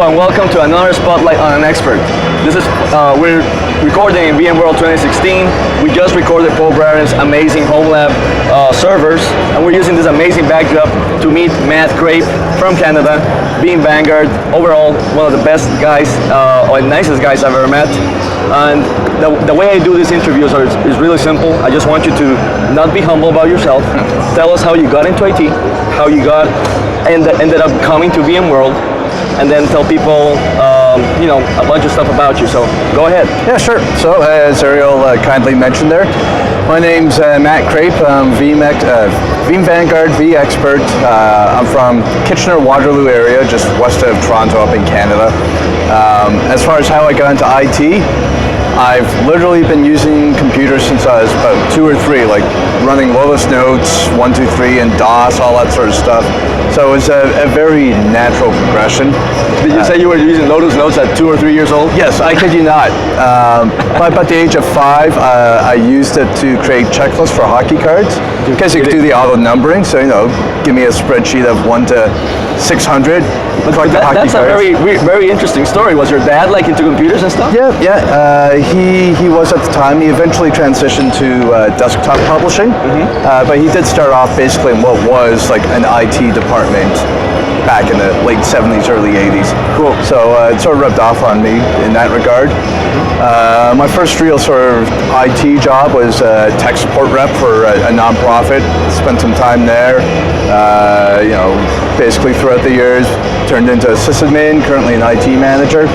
and welcome to another Spotlight on an Expert. We're recording in VMWorld 2016. We just recorded Paul Braren's amazing home lab servers, and we're using this amazing backdrop to meet Matt Crape from Canada, Veeam Vanguard, overall one of the best guys, or nicest guys I've ever met. And the way I do these interviews is really simple. I just want you to not be humble about yourself. Tell us how you got into IT, how you ended up coming to VMWorld, and then tell people a bunch of stuff about you. So go ahead. Yeah, sure. So as Ariel kindly mentioned there, my name's Matt Crape. I'm Veeam Vanguard, vExpert. I'm from Kitchener-Waterloo area, just west of Toronto up in Canada. As far as how I got into IT, I've literally been using computers since I was about 2 or 3, like running Lotus Notes, 1, 2, 3, and DOS, all that sort of stuff. So it was a very natural progression. Did you say you were using Lotus Notes at 2 or 3 years old? Yes, I kid you not. By about the age of 5, I used it to create checklists for hockey cards, because you could do the auto numbering. So give me a spreadsheet of 1 to 600. That's a very interesting story. Was your dad like into computers and stuff? Yeah. He was at the time. He eventually transitioned to desktop publishing, but he did start off basically in what was like an IT department back in the late 70s, early 80s. Cool. So it sort of rubbed off on me in that regard. My first real sort of IT job was a tech support rep for a nonprofit. Spent some time there. Basically throughout the years, turned into a sysadmin, currently an IT manager.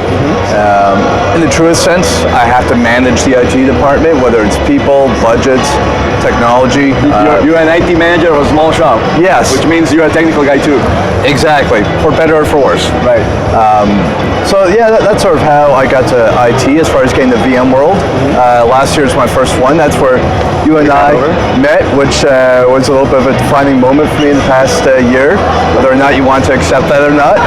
In the truest sense, I have to manage the IT department, whether it's people, budgets, technology. You're an IT manager of a small shop. Yes. Which means you're a technical guy too. Exactly, for better or for worse. Right. So yeah, that's sort of how I got to IT as far as getting to VMworld. Last year was my first one. That's where you and I met, which was a little bit of a defining moment for me in the past year, whether or not you want to accept that or not.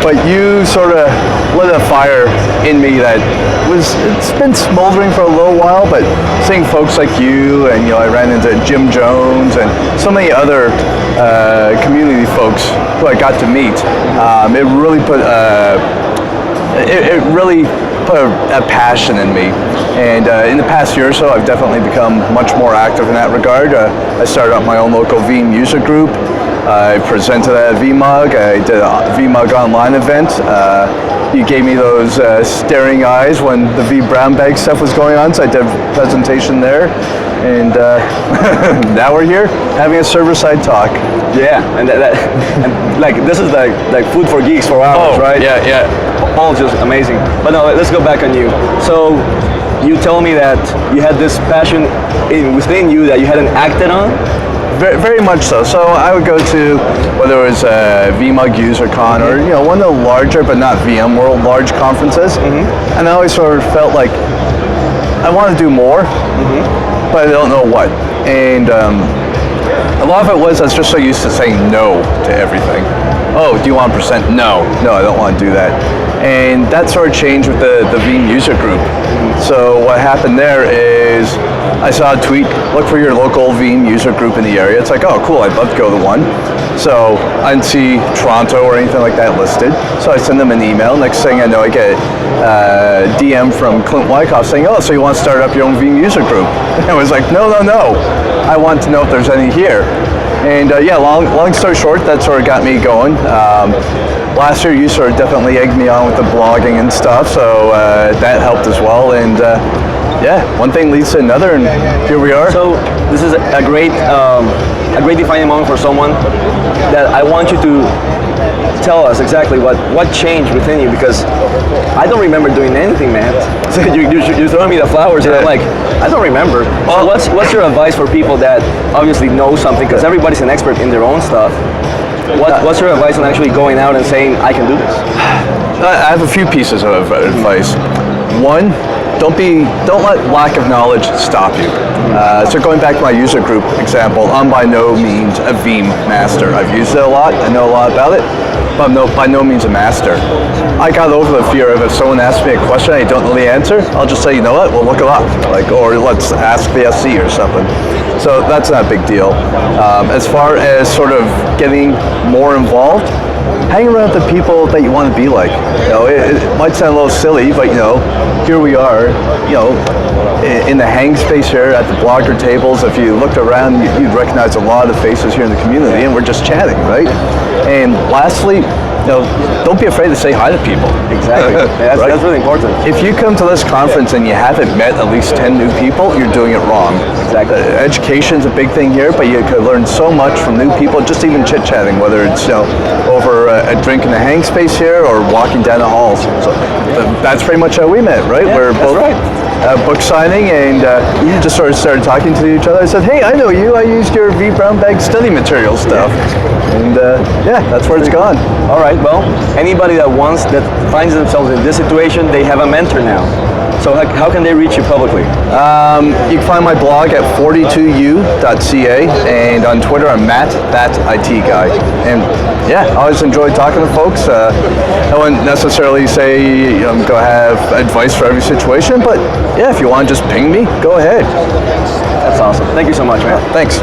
But you sort of lit a fire in me that it's been smoldering for a little while, but seeing folks like you, and I ran into Jim Jones and so many other community folks who I got to meet, it really put a passion in me. And in the past year or so, I've definitely become much more active in that regard. I started up my own local Veeam User Group. I presented at VMUG. I did a VMUG online event. You gave me those staring eyes when the vBrownbag stuff was going on, so I did a presentation there. And now we're here having a server-side talk. Yeah, and this is like food for geeks for hours, right? Yeah. All just amazing. But no, let's go back on you. So you tell me that you had this passion within you that you hadn't acted on? Very, very much so. So I would go to, whether it was VMUG UserCon or one of the larger but not VMworld large conferences, and I always sort of felt like I want to do more, but I don't know what. And a lot of it was I was just so used to saying no to everything. Oh, do you want %? No, I don't want to do that. And that sort of changed with the Veeam User Group. So what happened there is I saw a tweet, look for your local Veeam User Group in the area. It's like, oh cool, I'd love to go to one. So I didn't see Toronto or anything like that listed. So I send them an email. Next thing I know, I get a DM from Clint Wyckoff saying, oh, so you want to start up your own Veeam User Group? And I was like, no. I want to know if there's any here. And long story short, that sort of got me going. Last year, you sort of definitely egged me on with the blogging and stuff, so that helped as well. And one thing leads to another, and here we are. So this is a great defining moment for someone that I want you to tell us exactly what changed within you, because I don't remember doing anything, man. So you're throwing me the flowers, and I'm like, I don't remember. So what's your advice for people that obviously know something, because everybody's an expert in their own stuff? What's your advice on actually going out and saying, I can do this? I have a few pieces of advice. One, don't let lack of knowledge stop you. So going back to my user group example, I'm by no means a Veeam master. I've used it a lot, I know a lot about it, but I'm by no means a master. I got over the fear of if someone asks me a question and I don't know the answer, I'll just say, you know what, we'll look it up, or let's ask the SC or something. So that's not a big deal. As far as sort of getting more involved, hang around the people that you want to be like. You know, it might sound a little silly, but you know, here we are, you know, in the hang space here at the blogger tables. If you looked around, you'd recognize a lot of the faces here in the community, and we're just chatting, right? And lastly, you know, don't be afraid to say hi to people. Exactly. That's, right? That's really important. If you come to this conference and you haven't met at least 10 new people, you're doing it wrong. Exactly. Education's a big thing here, but you could learn so much from new people, just even chit-chatting, whether it's, you know, over a drink in the hang space here or walking down the halls. So that's pretty much how we met, right? Yeah, We're both book signing, and we just sort of started talking to each other. I said, hey, I know you. I used your vBrownbag study material stuff. And yeah, that's where it's gone. All right, well, anybody that finds themselves in this situation, they have a mentor now. So how can they reach you publicly? You can find my blog at 42u.ca, and on Twitter I'm Matt, that IT guy. And yeah, I always enjoy talking to folks. I wouldn't necessarily say, you know, go have advice for every situation, but yeah, if you want to just ping me, go ahead. That's awesome. Thank you so much, man. Thanks.